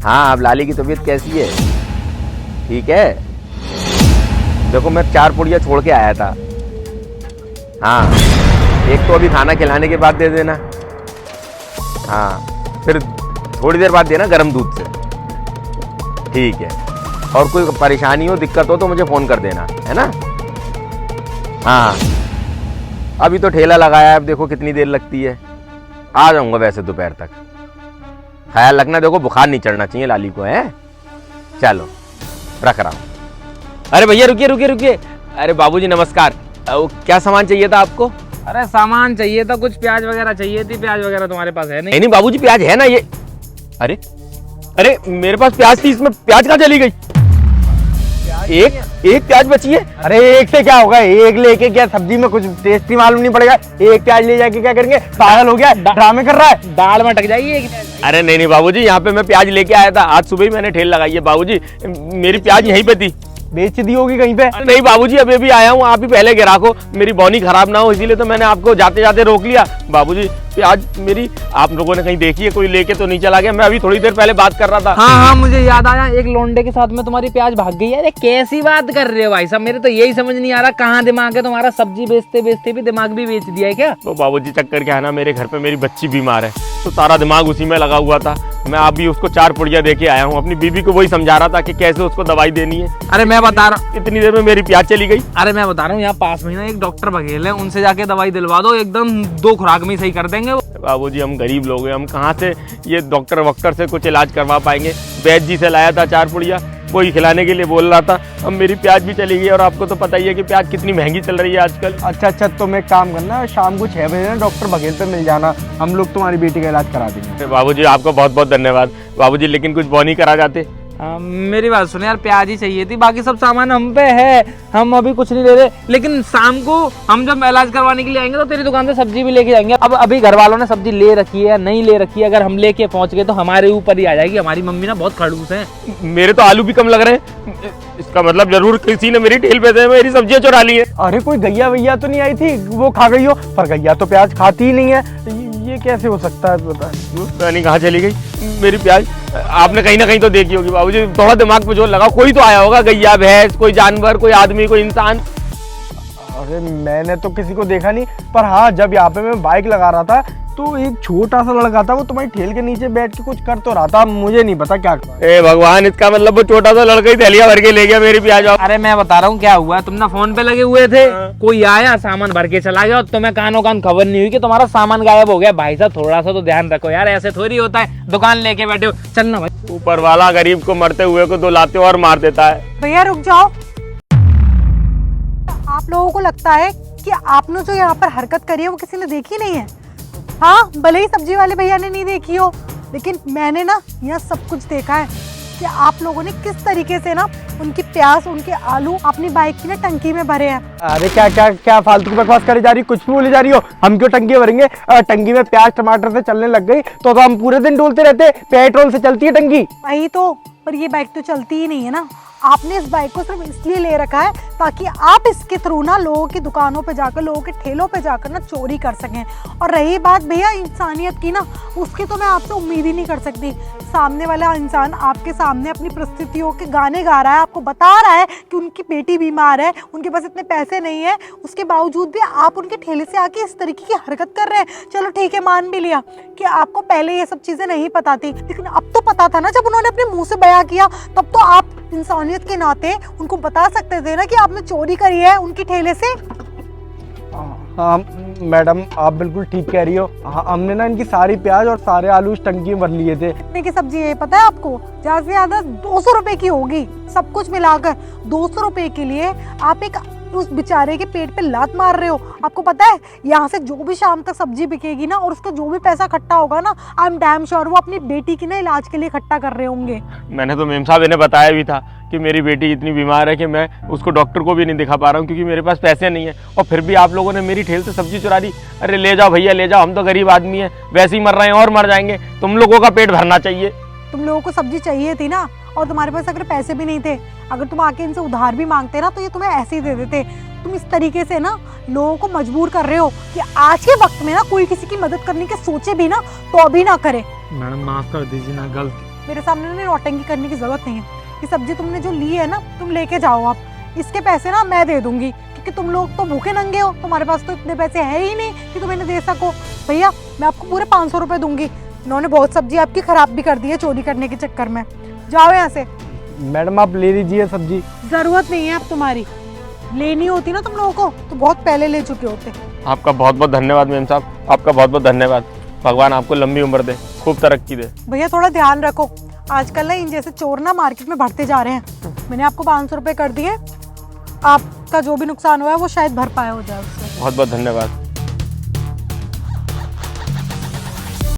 हाँ, अब लाली की तबीयत कैसी है? ठीक है। देखो मैं 4 पुड़िया छोड़ के आया था। हाँ, एक तो अभी खाना खिलाने के बाद दे देना। हाँ, फिर थोड़ी देर बाद देना गर्म दूध से। ठीक है। और कोई परेशानी हो, दिक्कत हो तो मुझे फ़ोन कर देना, है ना? हाँ, अभी तो ठेला लगाया है, अब देखो कितनी देर लगती है। आ जाऊंगा वैसे दोपहर तक। ख्याल रखना, देखो बुखार नहीं चढ़ना चाहिए लाली को, है? चलो रख रहा हूँ। अरे भैया रुकिए रुकिए रुकिए। अरे बाबूजी नमस्कार। क्या सामान चाहिए था आपको? अरे सामान चाहिए था, कुछ प्याज वगैरह चाहिए थी। प्याज वगैरह तुम्हारे पास है नहीं? नहीं बाबूजी, प्याज है ना ये। अरे अरे मेरे पास प्याज थी, इसमें प्याज कहाँ चली गई? एक प्याज बची है। अरे एक से क्या होगा, एक लेके क्या सब्जी में कुछ टेस्टी मालूम नहीं पड़ेगा। एक प्याज ले जाके क्या करेंगे? पागल हो गया, ड्रामे कर रहा है। दाल में अटक जाएगी एक। अरे नहीं बाबूजी, यहाँ पे मैं प्याज लेके आया था। आज सुबह ही मैंने ठेल लगाई है बाबूजी। मेरी प्याज यहीं पे थी। बेच दी होगी कहीं पे। अरे नहीं बाबूजी, अभी भी आया हूँ। आप ही पहले गिराको, मेरी बौनी खराब ना हो इसीलिए तो मैंने आपको जाते जाते रोक लिया। बाबूजी प्याज मेरी आप लोगों ने कहीं देखी है? कोई लेके तो नहीं चला गया? मैं अभी थोड़ी देर पहले बात कर रहा था। हाँ, मुझे याद आया, एक लोंडे के साथ में तुम्हारी प्याज भाग गई है। अरे कैसी बात कर रहे हो भाई साहब, मेरे तो यही समझ नहीं आ रहा कहाँ दिमाग है तुम्हारा। सब्जी बेचते बेचते भी दिमाग भी बेच दिया है क्या? तो बाबूजी चक्कर क्या है ना, मेरे घर पे मेरी बच्ची बीमार है तो सारा दिमाग उसी में लगा हुआ था। मैं अभी उसको 4 पुड़िया दे के आया हूँ। अपनी बीबी को वही समझा रहा था कि कैसे उसको दवाई देनी है। अरे मैं बता रहा हूँ, इतनी देर में मेरी प्याज चली गई। अरे मैं बता रहा हूँ, यहाँ पास में ना एक डॉक्टर बघेल है, उनसे जाके दवाई दिलवा दो, एकदम 2 खुराक में सही कर देंगे वो। बाबूजी हम गरीब लोग हैं, हम कहाँ से ये डॉक्टर वक्टर से कुछ इलाज करवा पाएंगे? वैद्य जी से लाया था 4 पुड़िया, वही खिलाने के लिए बोल रहा था। अब मेरी प्याज भी चली गई और आपको तो पता ही है कि प्याज कितनी महंगी चल रही है आजकल। अच्छा, तुम एक काम करना, शाम को 6 बजे ना डॉक्टर बघेल पे मिल जाना, हम लोग तुम्हारी बेटी का इलाज करा देंगे। बाबूजी आपको बहुत बहुत धन्यवाद बाबूजी, लेकिन कुछ बौनी करा जाते। मेरी बात सुने यार, प्याज ही चाहिए थी, बाकी सब सामान हम पे है, हम अभी कुछ नहीं ले रहे। लेकिन शाम को हम जब इलाज करवाने के लिए आएंगे तो तेरी दुकान से सब्जी भी लेके जाएंगे। अब अभी घर वालों ने सब्जी ले रखी है या नहीं ले रखी है, अगर हम लेके पहुंच गए तो हमारे ऊपर ही आ जाएगी। हमारी मम्मी ना बहुत खड़ूस है। मेरे तो आलू भी कम लग रहे हैं, इसका मतलब जरूर किसी ने मेरी ठेल पे से मेरी सब्जियां चुरा ली है। अरे कोई गैया वैया तो नहीं आई थी, वो खा गई हो? पर गैया तो प्याज खाती ही नहीं है, ये कैसे हो सकता है? पता नहीं कहाँ चली गई मेरी प्याज। आपने कहीं ना कहीं तो देखी होगी बाबूजी, थोड़ा दिमाग पे जोर लगाओ, कोई तो आया होगा, गैया भैंस, कोई जानवर, कोई आदमी, कोई इंसान। अरे मैंने तो किसी को देखा नहीं, पर हाँ जब यहाँ पे मैं बाइक लगा रहा था तो एक छोटा सा लड़का था, वो तुम्हारी ठेल के नीचे बैठ के कुछ कर तो रहा था, मुझे नहीं पता क्या। ए भगवान, इसका मतलब वो छोटा सा लड़का ही थैलिया भर के ले गया मेरी प्याज। अरे मैं बता रहा हूँ क्या हुआ, तुम ना फोन पे लगे हुए थे, कोई आया सामान भर के चला गया और तुम्हें कानों कान खबर नहीं हुई कि तुम्हारा सामान गायब हो गया। भाई साहब थोड़ा सा तो ध्यान रखो यार, ऐसे थोड़ी होता है, दुकान लेके बैठे हो। चलना भाई। ऊपर वाला गरीब को मरते हुए को 2 लाते और मार देता है। भैया रुक जाओ। आप लोगों को लगता है कि आपने जो यहाँ पर हरकत करी है वो किसी ने देखी नहीं है? हाँ, भले ही सब्जी वाले भैया ने नहीं देखी हो, लेकिन मैंने ना यहाँ सब कुछ देखा है कि आप लोगों ने किस तरीके से ना उनकी प्याज, उनके आलू अपनी बाइक की ना टंकी में भरे हैं। अरे क्या फालतू की बकवास करे जा रही, कुछ भी बोली जा रही हो। हम क्यों टंकी भरेंगे? टंकी में प्याज टमाटर से चलने लग गई तो हम पूरे दिन डोलते रहते। पेट्रोल से चलती है टंकी। वही तो, पर ये बाइक तो चलती ही नहीं है ना। आपने इस बाइक को सिर्फ इसलिए ले रखा है ताकि आप इसके थ्रू ना लोगों की दुकानों पे जाकर, लोगों के ठेलों पे जाकर ना चोरी कर सकें। और रही बात भैया इंसानियत की ना, उसकी तो मैं आपसे उम्मीद ही नहीं कर सकती। सामने वाला इंसान आपके सामने अपनी परिस्थितियों के गाने गा रहा है, आपको बता रहा है कि उनकी बेटी बीमार है, उनके पास इतने पैसे नहीं है, उसके बावजूद भी आप उनके ठेले से आके इस तरीके की हरकत कर रहे हैं। चलो ठीक है, मान भी लिया कि आपको पहले ये सब चीजें नहीं पता थी, लेकिन अब तो पता था ना। जब उन्होंने अपने मुंह से बयां किया तब तो आप इंसानियत के नाते उनको बता सकते थे ना कि आपने चोरी करी है उनकी ठेले से। हाँ मैडम, आप बिल्कुल ठीक कह रही हो। हाँ, हमने ना इनकी सारी प्याज और सारे आलू इस टंकी में भर लिए थे। की सब्जी है पता है आपको, ज्यादा से ज्यादा 200 रुपए की होगी, सब कुछ मिलाकर। 200 रुपए के लिए आप एक उस बेचारे के पेट पे लात मार रहे हो। आपको पता है यहाँ से जो भी शाम तक सब्जी बिकेगी ना और उसका जो भी पैसा इकट्ठा होगा ना, आई एम डैम श्योर वो अपनी बेटी की ना इलाज के लिए इकट्ठा कर रहे होंगे। मैंने तो मेम साहब इन्हें बताया भी था कि मेरी बेटी इतनी बीमार है कि मैं उसको डॉक्टर को भी नहीं दिखा पा रहा हूँ क्योंकि मेरे पास पैसे नहीं है, और फिर भी आप लोगों ने मेरी ठेल से सब्जी चुरा दी। अरे ले जाओ भैया ले जाओ, हम तो गरीब आदमी हैं, वैसे ही मर रहे हैं और मर जाएंगे, तुम लोगों का पेट भरना चाहिए। तुम लोगों को सब्जी चाहिए थी ना, और तुम्हारे पास अगर पैसे भी नहीं थे, अगर तुम आके इनसे उधार भी मांगते ना तो ये तुम्हें ऐसे ही दे देते। तुम इस तरीके से ना लोगों को मजबूर कर रहे हो कि आज के वक्त में ना कोई किसी की मदद करने के सोचे भी ना तो अभी ना करे। मैडम माफ कर दीजिए ना, मेरे सामने ना नौटंकी करने की जरूरत नहीं है। ये सब्जी तुमने जो ली है ना, तुम लेके जाओ आप। इसके पैसे ना मैं दे दूंगी, क्योंकि तुम लोग तो भूखे नंगे हो, तुम्हारे पास तो इतने पैसे है ही नहीं कि तुम इन्हें दे सको। भैया मैं आपको पूरे 500 रुपए दूंगी। इन्होंने बहुत सब्जी आपकी खराब भी कर दी है चोरी करने के चक्कर में। जाओ यहाँ से। मैडम आप ले लीजिए सब्जी। जरूरत नहीं है अब तुम्हारी, लेनी होती ना तुम लोगों को तो बहुत पहले ले चुके होते। आपका बहुत बहुत धन्यवाद मेम साहब, आपका बहुत बहुत धन्यवाद। भगवान आपको लंबी उम्र दे, खूब तरक्की दे। भैया थोड़ा ध्यान रखो, आजकल ना इन जैसे चोर ना मार्केट में बढ़ते जा रहे हैं। मैंने आपको 500 रुपए कर दिए, आपका जो भी नुकसान हुआ है वो शायद भरपाई हो जाए उससे। बहुत बहुत धन्यवाद।